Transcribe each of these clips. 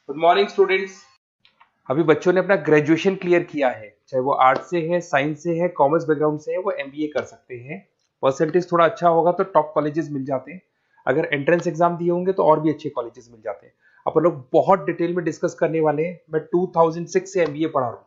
Good morning students. अभी बच्चों ने अपना ग्रेजुएशन क्लियर किया है, चाहे वो आर्ट्स से है, साइंस से है, कॉमर्स बैकग्राउंड से है, वो एमबीए कर सकते हैं। परसेंटेज थोड़ा अच्छा होगा तो टॉप कॉलेजेस मिल जाते हैं। अगर एंट्रेंस एग्जाम दिए होंगे तो और भी अच्छे कॉलेजेस मिल जाते हैं। अपन लोग बहुत डिटेल में डिस्कस करने वाले हैं। मैं 2006 से एमबीए पढ़ा रहा हूँ।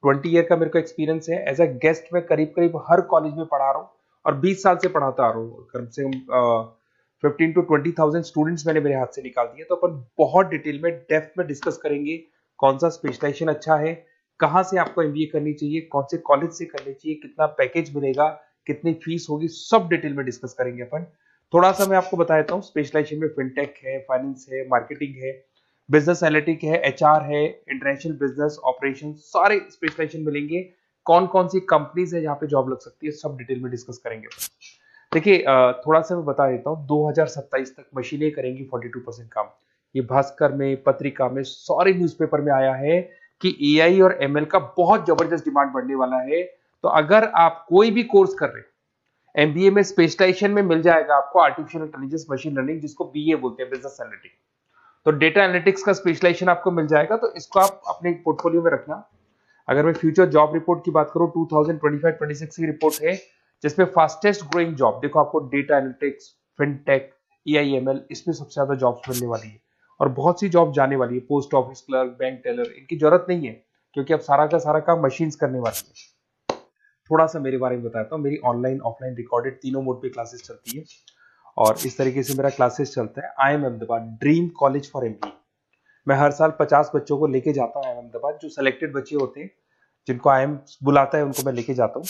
20 ईयर का मेरे को एक्सपीरियंस है। एज अ गेस्ट मैं करीब करीब हर कॉलेज में पढ़ा रहा हूँ और 20 साल से पढ़ाता आ रहा हूँ। कम से कम 15 to 20,000 स्टूडेंट्स मैंने मेरे हाथ से निकाल दिए। तो अपन बहुत डिटेल में डेप्थ में डिस्कस करेंगे कौन सा स्पेशलाइजेशन अच्छा है, कहाँ से आपको एमबीए करनी चाहिए, कौन से कॉलेज से करनी चाहिए, कितना पैकेज मिलेगा, कितनी फीस होगी, सब डिटेल में डिस्कस करेंगे अपन। थोड़ा सा मैं आपको बता देता हूँ। स्पेशलाइजेशन में फिनटेक है, फाइनेंस है, मार्केटिंग है, बिजनेस एनालिटिक है, एचआर है, इंटरनेशनल बिजनेस ऑपरेशन, सारे स्पेशलाइजेशन मिलेंगे। कौन कौन सी कंपनीज है जहाँ पे जॉब लग सकती है, सब डिटेल में डिस्कस करेंगे। देखिए थोड़ा सा मैं बता देता हूँ। 2027 तक मशीनें करेंगी 42% काम। ये भास्कर में, पत्रिका में, सारे न्यूज़पेपर में आया है कि एआई और एमएल का बहुत जबरदस्त डिमांड बढ़ने वाला है। तो अगर आप कोई भी कोर्स कर रहे हैं, एमबीए में स्पेशलाइजेशन में मिल जाएगा आपको आर्टिफिशियल इंटेलिजेंस, मशीन लर्निंग, जिसको बीए बोलते हैं, बिजनेस एनालिटिक्स। तो डेटा एनालिटिक्स का स्पेशलाइजेशन आपको मिल जाएगा, तो इसको आप अपने पोर्टफोलियो में रखना। अगर मैं फ्यूचर जॉब रिपोर्ट की बात करूं, 2025-26 की रिपोर्ट है, जिसमें फास्टेस्ट ग्रोइंग जॉब देखो आपको डेटा एनालिटिक्स, फिनटेक, एआईएमएल, इसमें सबसे ज्यादा जॉब्स मिलने वाली है। और बहुत सी जॉब जाने वाली है। Post office clerk, bank teller, इनकी जरूरत नहीं है क्योंकि अब सारा का सारा काम मशीन्स करने वाली है। थोड़ा सा मेरे बारे में बताता हूँ। मेरी ऑनलाइन ऑफलाइन रिकॉर्डेड तीनों मोड पे क्लासेस चलती है और इस तरीके से मेरा क्लासेस चलता है। I am Ahmedabad dream college for MBA. मैं हर साल 50 बच्चों को लेके जाता हूँ अहमदाबाद। जो सिलेक्टेड बच्चे होते हैं, जिनको आई एम बुलाता है, उनको मैं लेके जाता हूँ।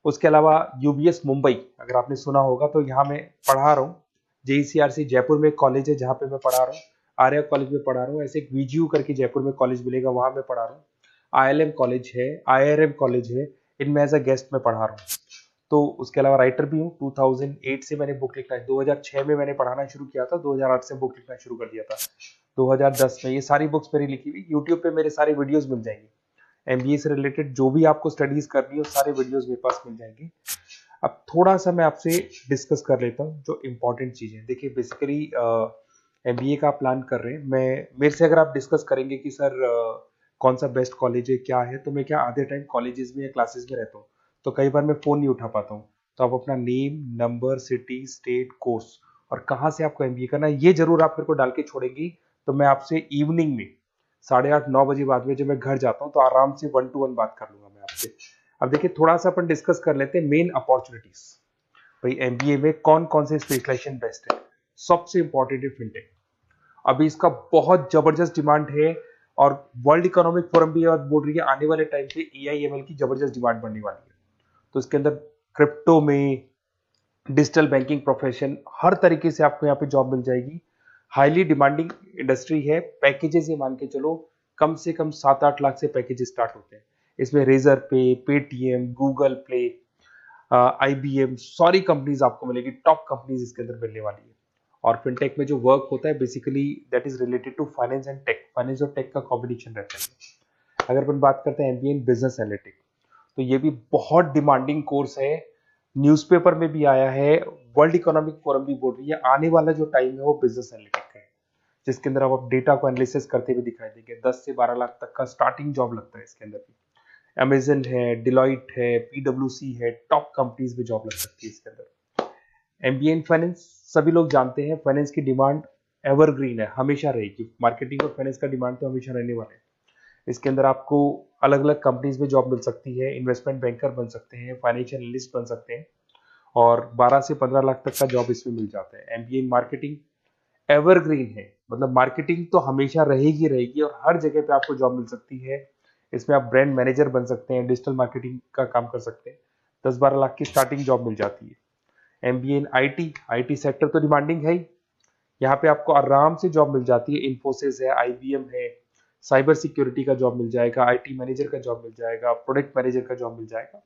उसके अलावा यूबीएस मुंबई, अगर आपने सुना होगा, तो यहाँ मैं पढ़ा रहा हूँ। जेईसीआरसी जयपुर में एक कॉलेज है जहाँ पे मैं पढ़ा रहा हूँ। आर्या कॉलेज में पढ़ा रहा हूँ। ऐसे एक वीजीयू करके जयपुर में कॉलेज मिलेगा, वहां मैं पढ़ा रहा हूँ। आईएलएम कॉलेज है, आईआरएम कॉलेज है, इनमें एज अ गेस्ट में पढ़ा रहा हूँ। तो उसके अलावा राइटर भी हूँ। 2008 से मैंने बुक लिखना है। 2006 में मैंने पढ़ाना शुरू किया था, 2008 से बुक लिखना शुरू कर दिया था। 2010 में ये सारी बुक्स मेरी लिखी हुई यूट्यूब पे मेरे सारे वीडियोस मिल जाएंगे। एमबीए से रिलेटेड जो भी आपको स्टडीज करनी हो, सारे वीडियोस मेरे पास मिल जाएंगे। अब थोड़ा सा मैं आपसे डिस्कस कर लेता हूँ जो इंपॉर्टेंट चीजें। देखिए बेसिकली एमबीए का प्लान कर रहे हैं, मैं मेरे से अगर आप डिस्कस करेंगे कि सर कौन सा बेस्ट कॉलेज है, क्या है, तो मैं क्या आधे टाइम कॉलेजेस में या क्लासेस में रहता हूँ, तो कई बार मैं फोन नहीं उठा पाता हूँ। तो आप अपना name, number, city, state, course और कहाँ से आपको एमबीए करना है, ये जरूर आप मेरे को डाल के छोड़ेंगी। तो मैं आपसे इवनिंग में 8:30-9 बजे बाद में जब मैं घर जाता हूँ, तो आराम से 1 to 1 बात कर लूंगा मैं आपसे। अब देखिए थोड़ा सा अपन डिस्कस कर लेते हैं मेन अपॉर्चुनिटीज। भाई एमबीए में कौन कौन से स्पेशलाइजेशन बेस्ट है। सबसे इंपॉर्टेंट है फिनटेक। अभी इसका बहुत जबरदस्त डिमांड है और वर्ल्ड इकोनॉमिक फोरम भी बोल रही है आने वाले टाइम पे एआईएमएल की जबरदस्त डिमांड बढ़ने वाली है। तो इसके अंदर क्रिप्टो में, डिजिटल बैंकिंग प्रोफेशन, हर तरीके से आपको यहाँ पे जॉब मिल जाएगी। हाईली डिमांडिंग इंडस्ट्री है। पैकेजेस ये मान के चलो कम से कम 7-8 लाख से पैकेजेस स्टार्ट होते हैं। इसमें रेजर पे, पेटीएम, गूगल प्ले, आईबीएम, सारी कंपनीज आपको मिलेगी। टॉप कंपनीज इसके अंदर मिलने वाली है। और फिनटेक में जो वर्क होता है basically that is related to finance and tech. Finance और टेक का कॉम्बिनेशन रहता है। अगर अपन बात करते हैं एमबीए इन बिजनेस एनालिटिक्स, तो ये भी बहुत डिमांडिंग कोर्स है। न्यूज़पेपर में भी आया है, वर्ल्ड इकोनॉमिक फोरम भी बोल रही है आने वाला जो टाइम है वो बिजनेस एनालिटिक्स का है, जिसके अंदर आप डेटा को एनालिसिस करते हुए दिखाई देंगे। 10 से 12 लाख तक का स्टार्टिंग जॉब लगता है इसके अंदर भी। अमेजन है, डिलॉइट है, पीडब्ल्यूसी है, टॉप कंपनीज में जॉब लग सकती है इसके अंदर। एमबीए इन फाइनेंस, सभी लोग जानते हैं फाइनेंस की डिमांड एवरग्रीन है, हमेशा रहेगी। मार्केटिंग और फाइनेंस का डिमांड तो हमेशा रहने वाला है। इसके अंदर आपको अलग अलग कंपनीज में जॉब मिल सकती है। इन्वेस्टमेंट बैंकर बन सकते हैं, फाइनेंशियल एनालिस्ट बन सकते हैं और 12 से 15 लाख तक का जॉब इसमें मिल जाता है। एमबीए इन मार्केटिंग एवरग्रीन है, मतलब मार्केटिंग तो हमेशा रहेगी रहेगी और हर जगह पे आपको जॉब मिल सकती है। इसमें आप ब्रांड मैनेजर बन सकते हैं, डिजिटल मार्केटिंग का काम कर सकते हैं। 10-12 लाख की स्टार्टिंग जॉब मिल जाती है। MBA in IT, IT sector तो डिमांडिंग है ही। यहाँ पे आपको आराम से जॉब मिल जाती है। इन्फोसिस है, आईबीएम है, साइबर सिक्योरिटी का जॉब मिल जाएगा, आईटी मैनेजर का जॉब मिल जाएगा, प्रोडक्ट मैनेजर का जॉब मिल जाएगा।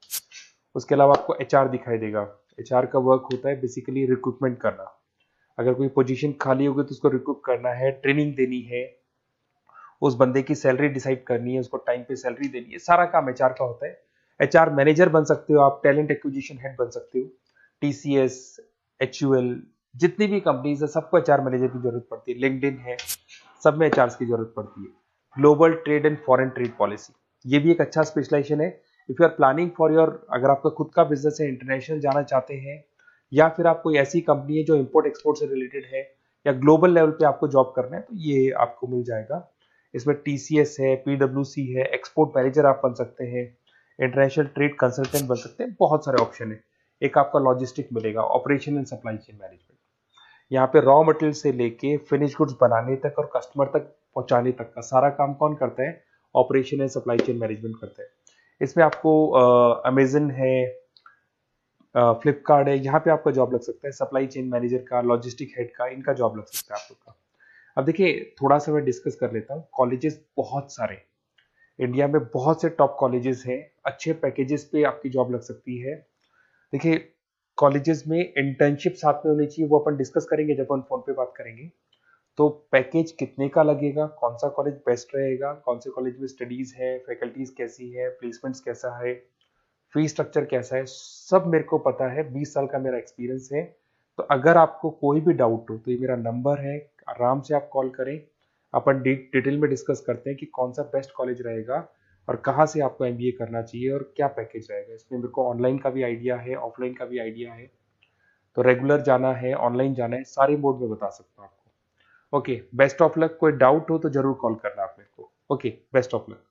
उसके अलावा आपको एचआर दिखाई देगा। एचआर का वर्क होता है बेसिकली रिक्रूटमेंट करना। अगर कोई पोजीशन खाली होगी तो उसको रिक्रूट करना है, ट्रेनिंग देनी है, उस बंदे की सैलरी डिसाइड करनी है, उसको टाइम पे सैलरी देनी है, सारा काम एचआर का होता है। एचआर मैनेजर बन सकते हो आप, टैलेंट एक्विजिशन हेड बन सकते हो। टीसीएस, एचयूएल, जितनी भी कंपनीज है सबको एचआर मैनेजर की जरूरत पड़ती है। लिंक्डइन है, सब में एचआर की जरूरत पड़ती है। Global trade and foreign trade policy, ये भी एक अच्छा स्पेशलाइजेशन है। If you are planning for your, अगर आपका खुद का बिजनेस है, इंटरनेशनल जाना चाहते हैं, या फिर आप कोई ऐसी कंपनी है जो इंपोर्ट एक्सपोर्ट से रिलेटेड है, या ग्लोबल लेवल पे आपको जॉब करना है, तो ये आपको मिल जाएगा। इसमें टीसीएस है, पीडब्ल्यूसी है, एक्सपोर्ट मैनेजर आप बन सकते हैं, इंटरनेशनल ट्रेड कंसल्टेंट बन सकते हैं, बहुत सारे ऑप्शन है। एक आपका लॉजिस्टिक मिलेगा, operation and supply chain management. यहाँ पे रॉ मटेरियल से लेके फिनिश गुड्स बनाने तक और कस्टमर तक पहुंचाने तक का सारा काम कौन करता है? Operation and supply chain management करता है। इसमें आपको अमेजन है, फ्लिपकार्ट है, यहाँ पे आपका जॉब लग सकता है, सप्लाई चेन मैनेजर का, लॉजिस्टिक हेड का, इनका जॉब लग सकता है आप लोग का। अब देखिए, थोड़ा सा मैं डिस्कस कर लेता हूँ। कॉलेजेस बहुत सारे इंडिया में, बहुत से टॉप कॉलेजेस हैं, अच्छे पैकेजेस पे आपकी जॉब लग सकती है। देखिए, कॉलेजेस में इंटर्नशिप साथ में होनी चाहिए, वो अपन डिस्कस करेंगे जब अपन फोन पे बात करेंगे। तो पैकेज कितने का लगेगा, कौन सा कॉलेज बेस्ट रहेगा, कौन से कॉलेज में स्टडीज है, फैकल्टीज कैसी है, प्लेसमेंट्स कैसा है, फी स्ट्रक्चर कैसा है, सब मेरे को पता है, 20 साल का मेरा एक्सपीरियंस है। तो अगर आपको कोई भी डाउट हो तो ये मेरा नंबर है, आराम से आप कॉल करें। अपन डिटेल में डिस्कस करते हैं कि कौन सा बेस्ट कॉलेज रहेगा और कहाँ से आपको एमबीए करना चाहिए और क्या पैकेज रहेगा। इसमें मेरे को ऑनलाइन का भी आइडिया है, ऑफलाइन का भी आइडिया है। तो रेगुलर जाना है, ऑनलाइन जाना है, सारे मोड में बता सकता हूँ आपको। Okay, best of luck. कोई डाउट हो तो जरूर कॉल करना आप मेरे को। Okay, best of luck.